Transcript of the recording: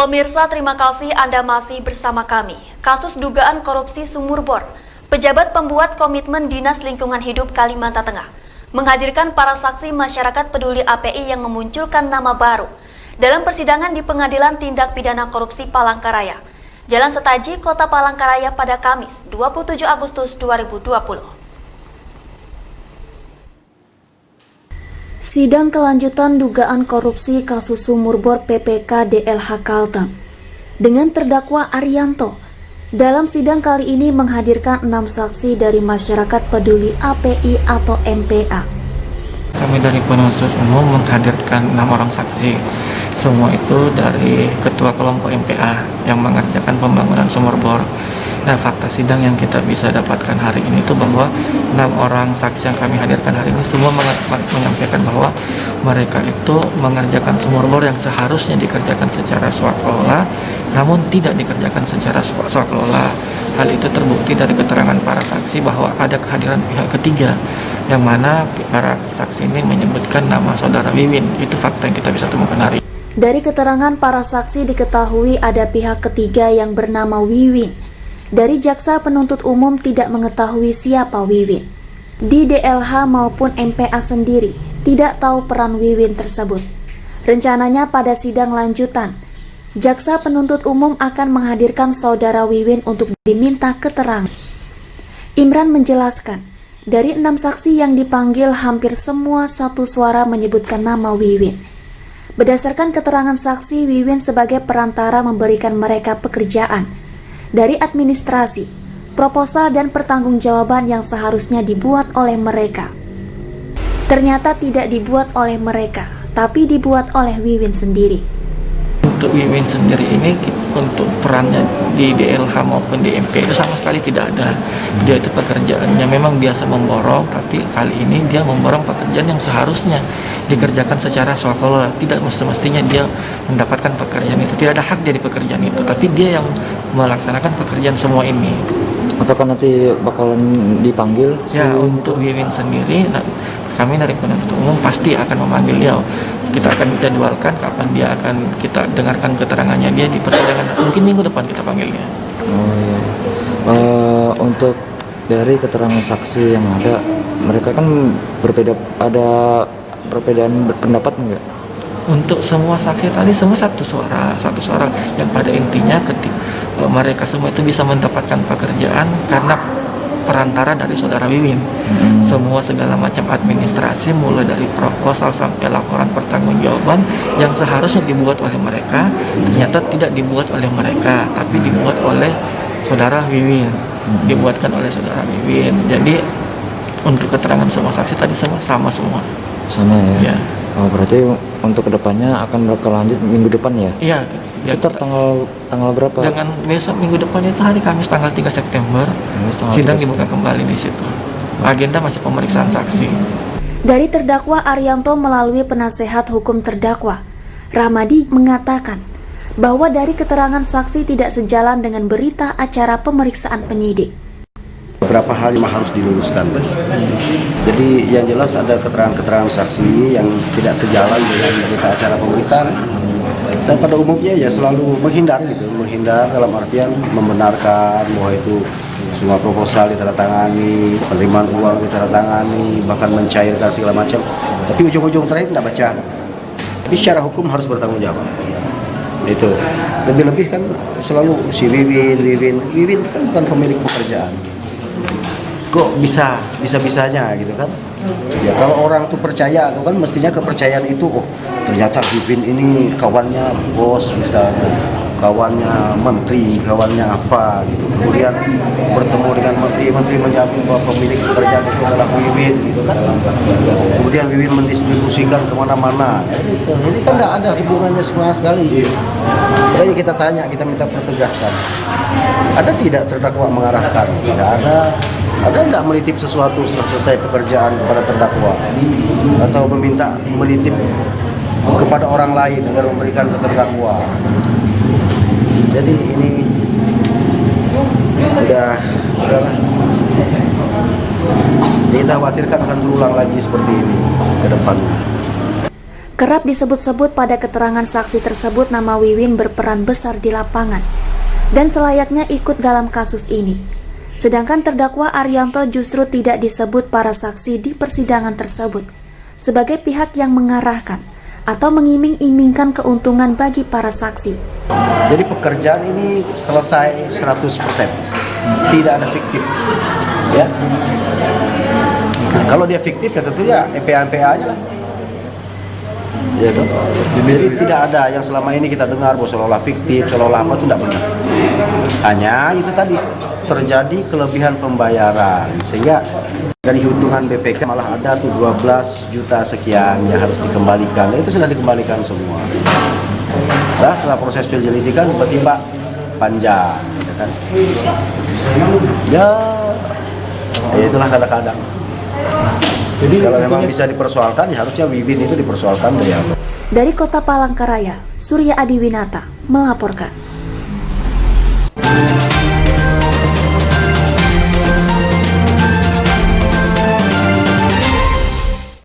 Pemirsa, terima kasih Anda masih bersama kami. Kasus dugaan korupsi sumur bor. Pejabat pembuat komitmen Dinas Lingkungan Hidup Kalimantan Tengah menghadirkan para saksi masyarakat peduli API yang memunculkan nama baru dalam persidangan di Pengadilan Tindak Pidana Korupsi Palangkaraya, Jalan Setaji, Kota Palangkaraya pada Kamis 27 Agustus 2020. Sidang kelanjutan dugaan korupsi kasus sumur bor PPK DLH Kalteng dengan terdakwa Arianto. Dalam sidang kali ini menghadirkan 6 saksi dari masyarakat peduli API atau MPA. Kami dari penuntut umum menghadirkan 6 orang saksi. Semua itu dari ketua kelompok MPA yang mengerjakan pembangunan sumur bor. Nah, fakta sidang yang kita bisa dapatkan hari ini itu bahwa 6 orang saksi yang kami hadirkan hari ini semua menyampaikan bahwa mereka itu mengerjakan sumur bor yang seharusnya dikerjakan secara swakelola, namun tidak dikerjakan secara swakelola. Hal itu terbukti dari keterangan para saksi bahwa ada kehadiran pihak ketiga, yang mana para saksi ini menyebutkan nama saudara Wiwin. Itu fakta yang kita bisa temukan hari ini. Dari keterangan para saksi diketahui ada pihak ketiga yang bernama Wiwin. Dari jaksa penuntut umum tidak mengetahui siapa Wiwin. Di DLH maupun MPA sendiri tidak tahu peran Wiwin tersebut. Rencananya pada sidang lanjutan, jaksa penuntut umum akan menghadirkan saudara Wiwin untuk diminta keterangan. Imran menjelaskan, dari 6 saksi yang dipanggil hampir semua satu suara menyebutkan nama Wiwin. Berdasarkan keterangan saksi, Wiwin sebagai perantara memberikan mereka pekerjaan dari administrasi, proposal dan pertanggungjawaban yang seharusnya dibuat oleh mereka. Ternyata tidak dibuat oleh mereka, tapi dibuat oleh Wiwin sendiri. Untuk Wiwin sendiri ini, untuk perannya di DLH maupun di MP itu sama sekali tidak ada. Dia itu pekerjaannya memang biasa memborong, tapi kali ini dia memborong pekerjaan yang seharusnya dikerjakan secara swakelola. Tidak semestinya dia mendapatkan pekerjaan itu. Tidak ada hak dia di pekerjaan itu, tapi dia yang melaksanakan pekerjaan semua ini. Apakah nanti bakalan dipanggil? Ya, untuk Wiwin sendiri, kami dari penuntut umum pasti akan memanggil dia. Kita akan jadwalkan kapan dia akan kita dengarkan keterangannya dia di persidangan. Mungkin minggu depan kita panggilnya. Oh iya. Untuk dari keterangan saksi yang ada, mereka kan berbeda, ada perbedaan pendapat enggak? Untuk semua saksi tadi semua satu suara yang pada intinya mereka semua itu bisa mendapatkan pekerjaan karena perantara dari saudara Wiwin. Semua segala macam administrasi mulai dari proposal sampai laporan pertanggungjawaban yang seharusnya dibuat oleh mereka ternyata tidak dibuat oleh mereka, tapi dibuat oleh saudara Wiwin. Dibuatkan oleh saudara Wiwin. Jadi untuk keterangan semua saksi tadi sama semua. Sama ya? Ya. Oh, berarti untuk kedepannya akan berlanjut minggu depan ya? Iya. Sekitar tanggal berapa? Dengan besok minggu depan itu hari Kamis tanggal 3 September, sidang dibuka kembali di situ. Agenda masih pemeriksaan saksi. Dari terdakwa Arianto melalui penasehat hukum terdakwa, Rahmadi mengatakan bahwa dari keterangan saksi tidak sejalan dengan berita acara pemeriksaan penyidik. Beberapa hal yang harus diluruskan. Jadi yang jelas ada keterangan-keterangan saksi yang tidak sejalan dengan berita acara pemeriksaan. Dan pada umumnya ya selalu menghindar dalam artian membenarkan bahwa itu semua proposal ditandatangani, penerimaan uang ditandatangani, bahkan mencairkan segala macam. Tapi ujung-ujung terakhir tidak baca. Tapi secara hukum harus bertanggung jawab. Itu lebih-lebih kan selalu si Wiwin kan bukan pemilik pekerjaan. Kok bisa-bisanya gitu kan? Ya kalau orang tuh percaya, itu kan mestinya kepercayaan itu, oh ternyata Wiwin ini kawannya bos misalnya, kawannya menteri, kawannya apa gitu. Kemudian bertemu dengan menteri menjamin bahwa pemilik pekerjaan itu adalah Wiwin gitu kan. Kemudian Wiwin mendistribusikan kemana-mana. Gitu. Ini kan tidak ada hubungannya sama sekali. Makanya kita tanya, kita minta pertegaskan. Ada tidak terdakwa mengarahkan? Tidak ada. Ada tidak menitip sesuatu setelah selesai pekerjaan kepada terdakwa atau menitip kepada orang lain agar memberikan ke terdakwa? Jadi ini udahlah. Kita khawatirkan akan berulang lagi seperti ini ke depannya. Kerap disebut-sebut pada keterangan saksi tersebut nama Wiwin berperan besar di lapangan dan selayaknya ikut dalam kasus ini. Sedangkan terdakwa Arianto justru tidak disebut para saksi di persidangan tersebut sebagai pihak yang mengarahkan atau mengiming-imingkan keuntungan bagi para saksi. Jadi pekerjaan ini selesai 100%, tidak ada fiktif. Ya. Nah, kalau dia fiktif ya tentunya MPA aja lah. Ya, toh. Jadi tidak ada yang selama ini kita dengar bahwa seolah-olah fiktif, seolah-olah apa itu tidak benar. Hanya itu tadi terjadi kelebihan pembayaran sehingga dari hitungan BPK malah ada tuh 12 juta sekian yang harus dikembalikan. Itu sudah dikembalikan semua. Nah, setelah proses penyelidikan tiba-tiba panjang, gitu kan? Ya itulah kadang-kadang. Jadi kalau memang bisa dipersoalkan, ya harusnya Wiwin itu dipersoalkan dari awal. Dari Kota Palangkaraya, Surya Adiwinata melaporkan.